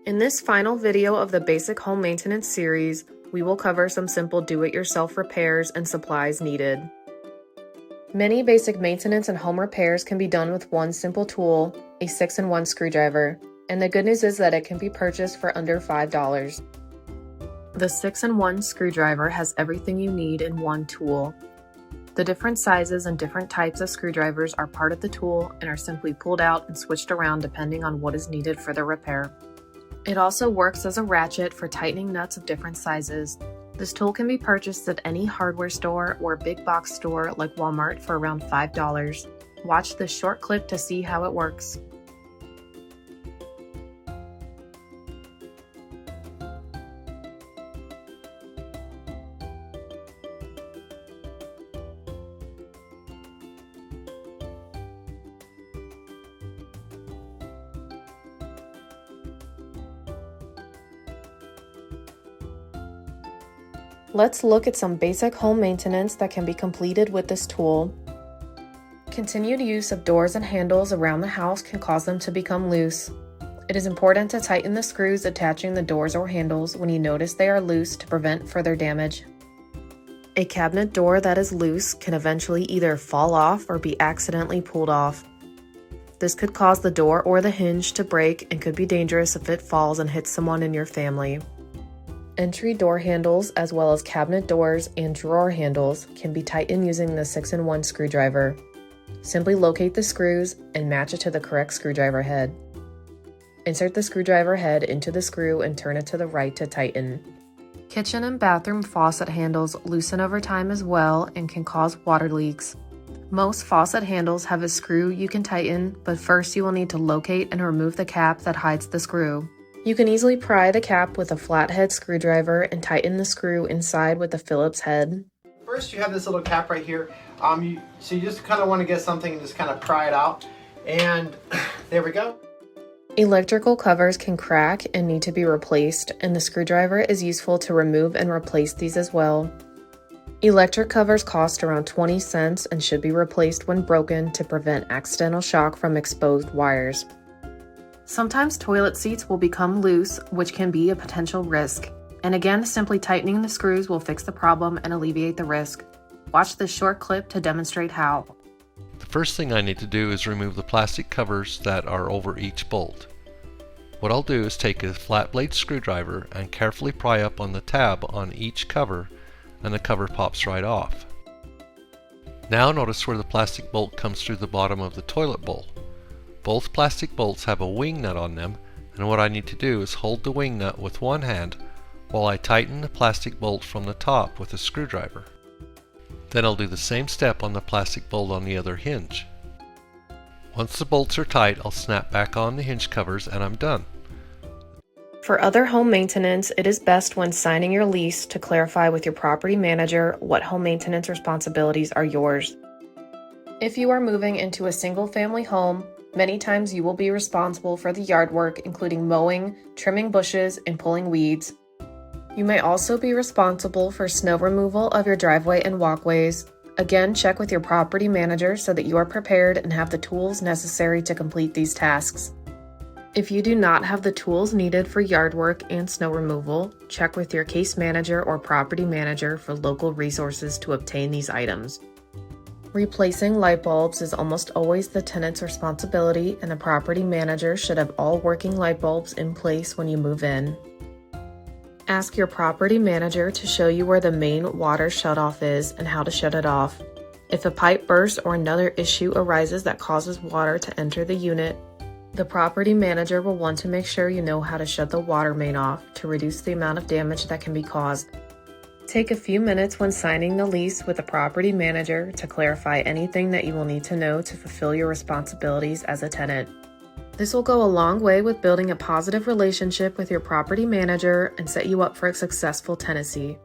In this final video of the Basic Home Maintenance series, we will cover some simple do-it-yourself repairs and supplies needed. Many basic maintenance and home repairs can be done with one simple tool, a 6-in-1 screwdriver, and the good news is that it can be purchased for under $5. The 6-in-1 screwdriver has everything you need in one tool. The different sizes and different types of screwdrivers are part of the tool and are simply pulled out and switched around depending on what is needed for the repair. It also works as a ratchet for tightening nuts of different sizes. This tool can be purchased at any hardware store or big box store like Walmart for around $5. Watch this short clip to see how it works. Let's look at some basic home maintenance that can be completed with this tool. Continued use of doors and handles around the house can cause them to become loose. It is important to tighten the screws attaching the doors or handles when you notice they are loose to prevent further damage. A cabinet door that is loose can eventually either fall off or be accidentally pulled off. This could cause the door or the hinge to break and could be dangerous if it falls and hits someone in your family. Entry door handles, as well as cabinet doors and drawer handles, can be tightened using the 6-in-1 screwdriver. Simply locate the screws and match it to the correct screwdriver head. Insert the screwdriver head into the screw and turn it to the right to tighten. Kitchen and bathroom faucet handles loosen over time as well and can cause water leaks. Most faucet handles have a screw you can tighten, but first you will need to locate and remove the cap that hides the screw. You can easily pry the cap with a flathead screwdriver and tighten the screw inside with a Phillips head. First you have this little cap right here, so you just kind of want to get something and just kind of pry it out, and there we go. Electrical covers can crack and need to be replaced, and the screwdriver is useful to remove and replace these as well. Electric covers cost around 20 cents and should be replaced when broken to prevent accidental shock from exposed wires. Sometimes toilet seats will become loose, which can be a potential risk. And again, simply tightening the screws will fix the problem and alleviate the risk. Watch this short clip to demonstrate how. The first thing I need to do is remove the plastic covers that are over each bolt. What I'll do is take a flat blade screwdriver and carefully pry up on the tab on each cover, and the cover pops right off. Now notice where the plastic bolt comes through the bottom of the toilet bowl. Both plastic bolts have a wing nut on them, and what I need to do is hold the wing nut with one hand while I tighten the plastic bolt from the top with a screwdriver. Then I'll do the same step on the plastic bolt on the other hinge. Once the bolts are tight, I'll snap back on the hinge covers and I'm done. For other home maintenance, it is best when signing your lease to clarify with your property manager what home maintenance responsibilities are yours. If you are moving into a single-family home, many times you will be responsible for the yard work, including mowing, trimming bushes, and pulling weeds. You may also be responsible for snow removal of your driveway and walkways. Again, check with your property manager so that you are prepared and have the tools necessary to complete these tasks. If you do not have the tools needed for yard work and snow removal, check with your case manager or property manager for local resources to obtain these items. Replacing light bulbs is almost always the tenant's responsibility, and the property manager should have all working light bulbs in place when you move in. Ask your property manager to show you where the main water shutoff is and how to shut it off. If a pipe bursts or another issue arises that causes water to enter the unit, the property manager will want to make sure you know how to shut the water main off to reduce the amount of damage that can be caused. Take a few minutes when signing the lease with the property manager to clarify anything that you will need to know to fulfill your responsibilities as a tenant. This will go a long way with building a positive relationship with your property manager and set you up for a successful tenancy.